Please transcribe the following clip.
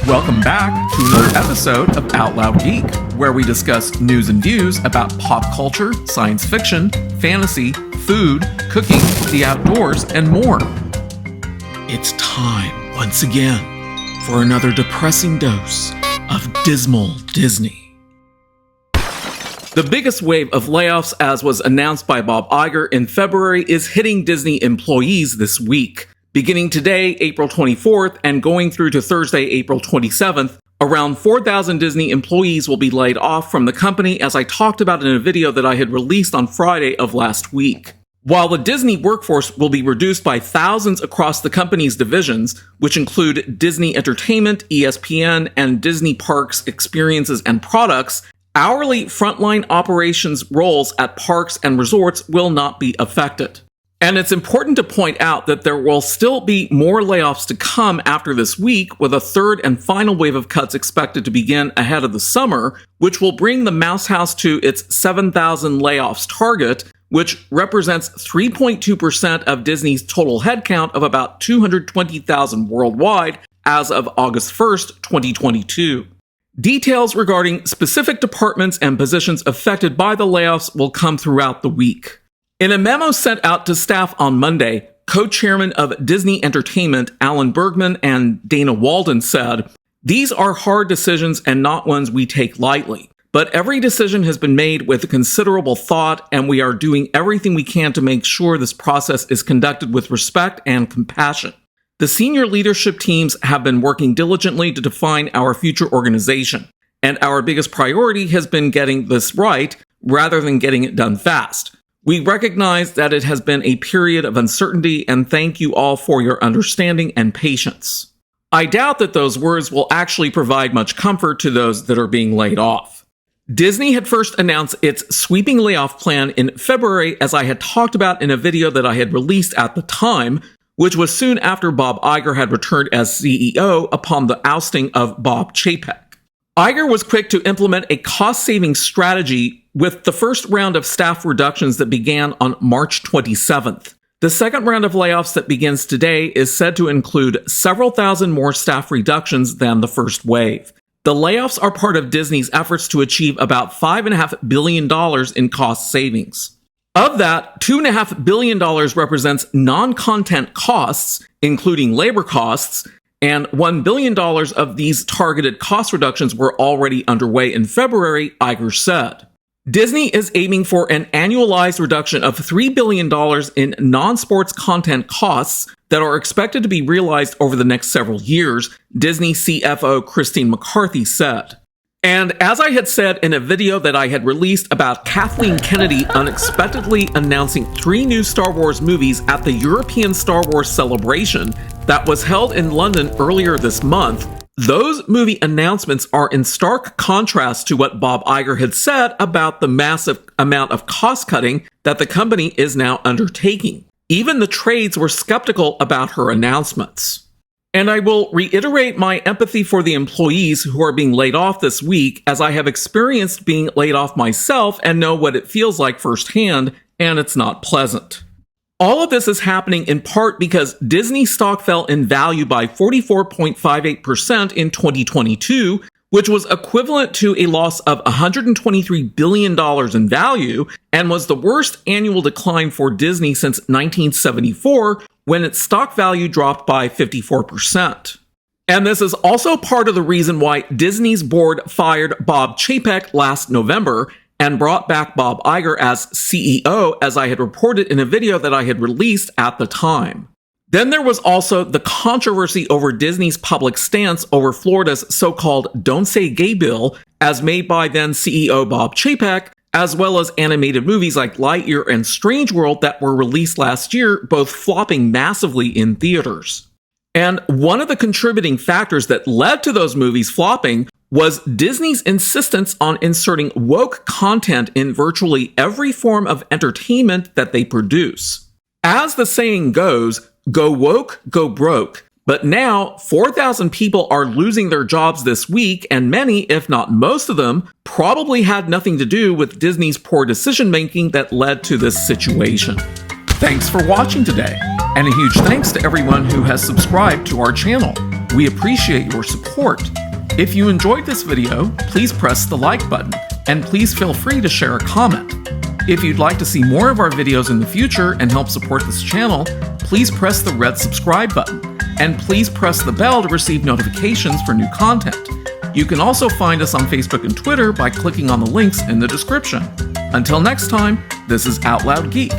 Welcome back to another episode of Out Loud Geek, where we discuss news and views about pop culture, science fiction, fantasy, food, cooking, the outdoors, and more. It's time, once again, for another depressing dose of dismal Disney. The biggest wave of layoffs, as was announced by Bob Iger in February, is hitting Disney employees this week. Beginning today, April 24th, and going through to Thursday, April 27th, around 4,000 Disney employees will be laid off from the company, as I talked about in a video that I had released on Friday of last week. While the Disney workforce will be reduced by thousands across the company's divisions, which include Disney Entertainment, ESPN, and Disney Parks Experiences and Products, hourly frontline operations roles at parks and resorts will not be affected. And it's important to point out that there will still be more layoffs to come after this week, with a third and final wave of cuts expected to begin ahead of the summer, which will bring the Mouse House to its 7,000 layoffs target, which represents 3.2% of Disney's total headcount of about 220,000 worldwide as of August 1st, 2022. Details regarding specific departments and positions affected by the layoffs will come throughout the week. In a memo sent out to staff on Monday, co-chairman of Disney Entertainment Alan Bergman and Dana Walden said, "These are hard decisions and not ones we take lightly. But every decision has been made with considerable thought, and we are doing everything we can to make sure this process is conducted with respect and compassion. The senior leadership teams have been working diligently to define our future organization, and our biggest priority has been getting this right rather than getting it done fast. We recognize that it has been a period of uncertainty, and thank you all for your understanding and patience." I doubt that those words will actually provide much comfort to those that are being laid off. Disney had first announced its sweeping layoff plan in February, as I had talked about in a video that I had released at the time, which was soon after Bob Iger had returned as CEO upon the ousting of Bob Chapek. Iger was quick to implement a cost-saving strategy with the first round of staff reductions that began on March 27th. The second round of layoffs that begins today is said to include several thousand more staff reductions than the first wave. The layoffs are part of Disney's efforts to achieve about $5.5 billion in cost savings. Of that, $2.5 billion represents non-content costs, including labor costs, and $1 billion of these targeted cost reductions were already underway in February, Iger said. Disney is aiming for an annualized reduction of $3 billion in non-sports content costs that are expected to be realized over the next several years, Disney CFO Christine McCarthy said. And as I had said in a video that I had released about Kathleen Kennedy unexpectedly announcing 3 new Star Wars movies at the European Star Wars celebration that was held in London earlier this month, those movie announcements are in stark contrast to what Bob Iger had said about the massive amount of cost-cutting that the company is now undertaking. Even the trades were skeptical about her announcements. And I will reiterate my empathy for the employees who are being laid off this week, as I have experienced being laid off myself and know what it feels like firsthand, and it's not pleasant. All of this is happening in part because Disney stock fell in value by 44.58% in 2022, which was equivalent to a loss of $123 billion in value, and was the worst annual decline for Disney since 1974, when its stock value dropped by 54%. And this is also part of the reason why Disney's board fired Bob Chapek last November and brought back Bob Iger as CEO, as I had reported in a video that I had released at the time. Then there was also the controversy over Disney's public stance over Florida's so-called Don't Say Gay bill, as made by then CEO Bob Chapek, as well as animated movies like Lightyear and Strange World that were released last year, both flopping massively in theaters. And one of the contributing factors that led to those movies flopping was Disney's insistence on inserting woke content in virtually every form of entertainment that they produce. As the saying goes, go woke, go broke. But now, 4,000 people are losing their jobs this week, and many, if not most of them, probably had nothing to do with Disney's poor decision-making that led to this situation. Thanks for watching today, and a huge thanks to everyone who has subscribed to our channel. We appreciate your support. If you enjoyed this video, please press the like button, and please feel free to share a comment. If you'd like to see more of our videos in the future and help support this channel, please press the red subscribe button, and please press the bell to receive notifications for new content. You can also find us on Facebook and Twitter by clicking on the links in the description. Until next time, this is Out Loud Geek.